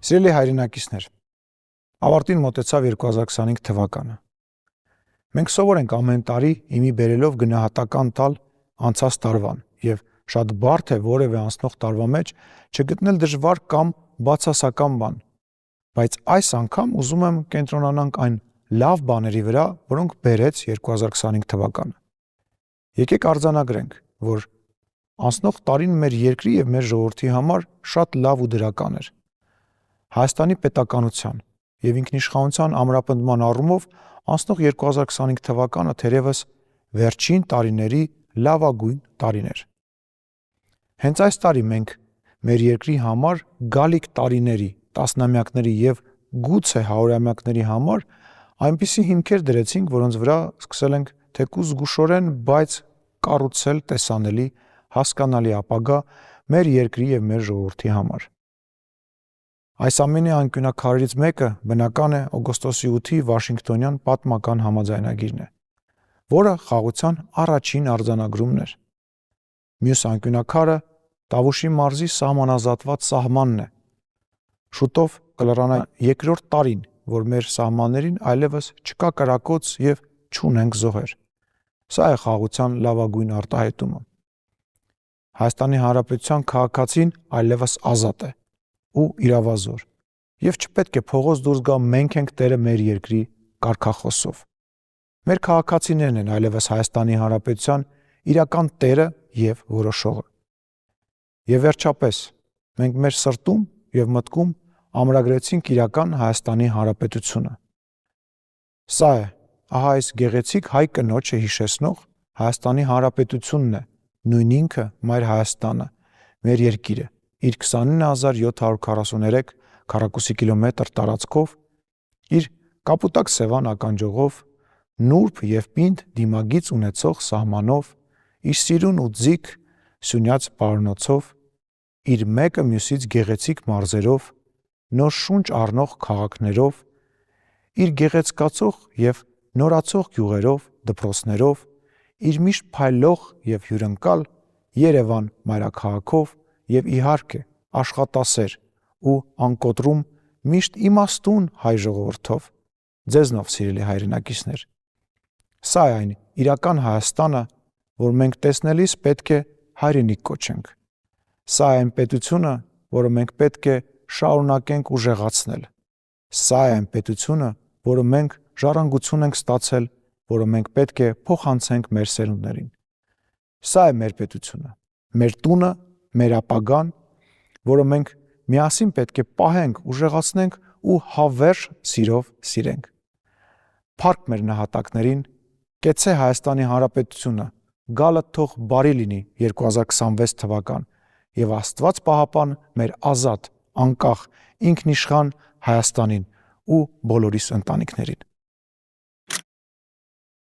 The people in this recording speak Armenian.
Սիրելի հայրենակիցներ, ավարտին մոտեցավ 2025 թվականը։ Մենք սովոր ենք ամեն տարի իմի բերելով գնահատական տալ անցած տարվան եւ շատ բարդ է որևէ անցնող տարվա մեջ չգտնել դժվար կամ բացասական բան, բայց այս անգամ ուզում եմ կենտրոնանանք այն լավ բաների վրա, որոնք բերեց 2025 թվականը։ Եկեք արձանագրենք, որ անցնող տարին մեր երկրի եւ մեր ժողովրդի համար շատ լավ ու դրական էր։ Հայաստանի պետականության եւ ինքնիշխանության ամրապնդման առումով անցնող 2025 թվականը թերևս վերջին տարիների լավագույն տարին էր։ Հենց այս տարի մենք մեր երկրի համար գալիք տարիների, տասնամյակների եւ գուցե հարյուրամյակների համար այնպիսի հիմքեր դրեցինք, որոնց վրա սկսել ենք թեկուզ զգուշորեն, բայց կառուցել տեսանելի, հասկանալի ապագա մեր երկրի եւ մեր ժողովրդի համար։ Այս ամենի անկյունակարներից մեկը բնական է օգոստոսի 8-ի Վաշինգտոնյան պատմական համաձայնագիրն է, որը խաղաղության առաջին արձանագրումն էր։ Մյուս անկյունակարը Տավուշի մարզի սահմանազատված սահմանն է։ Շուտով կլրանա երկրորդ տարին, որ մեր սահմաններին այլևս չկա կրակոց եւ չունենք զոհեր։ Սա է խաղաղության լավագույն արտահայտումը։ Հայաստանի Հանրապետության քաղաքացին այլևս ազատ է ու իրավազոր, եւ չպետք է փողոց դուրս գա մենք ենք տերը մեր երկրի կարգախոսով։ Մեր քաղաքացիներն են այլևս Հայաստանի Հանրապետության իրական տերը եւ որոշողը։ Եվ վերջապես, մենք մեր սրտում եւ մտքում ամրագրեցինք իրական Հայաստանի Հանրապետությունը։ Սա է, ահա այս գեղեցիկ հայ կնոջը հիշեցնող Հայաստանի Հանրապետությունն է, նույն ինքը Մայր Հայաստանը, մեր երկիրը, իր 29743 քառակուսի կիլոմետր տարածքով, իր կապուտակ սևան ականջողով, նուրբ եւ պինդ դիմագիծ ունեցող սահմանով, իր սիրուն ու ձիգ սյունյաց պարոնոցով, իր մեկը մյուսից գեղեցիկ մարզերով, նոր շունչ առնող քաղաքներով, իր գեղեցկացող եւ նորացող գյուղերով, դպրոցներով, իր միշտ փայլող եւ հյուրընկալ Երևան մայրաքաղաքով եւ իհարկե աշխատասեր ու անկոտրում միշտ իմաստուն հայ ժողովրդով, ձեզնով սիրելի հայրենակիցներ։ Սա է այն իրական Հայաստանը, որ մենք տեսնելիս պետք է հայրենիք կոչենք։ Սա է այն պետությունը, որը մենք պետք է շարունակենք ուժեղացնել։ Սա է այն պետությունը, որը մենք ժառանգություն ենք ստացել, որը մենք պետք է փոխանցենք մեր սերունդներին։ Սա է մեր պետությունը, մեր տունը, մեր ապագան, որը մենք միասին պետք է պահենք, ուժեղացնենք ու հավերժ սիրով սիրենք։ Փառք մեր նահատակներին, կեցցե Հայաստանի Հանրապետությունը, գալը թող բարի լինի 2026 թվական եւ Աստված պահապան մեր ազատ, անկախ, ինքնիշխան Հայաստանին ու բոլորիս ընտանիքներին։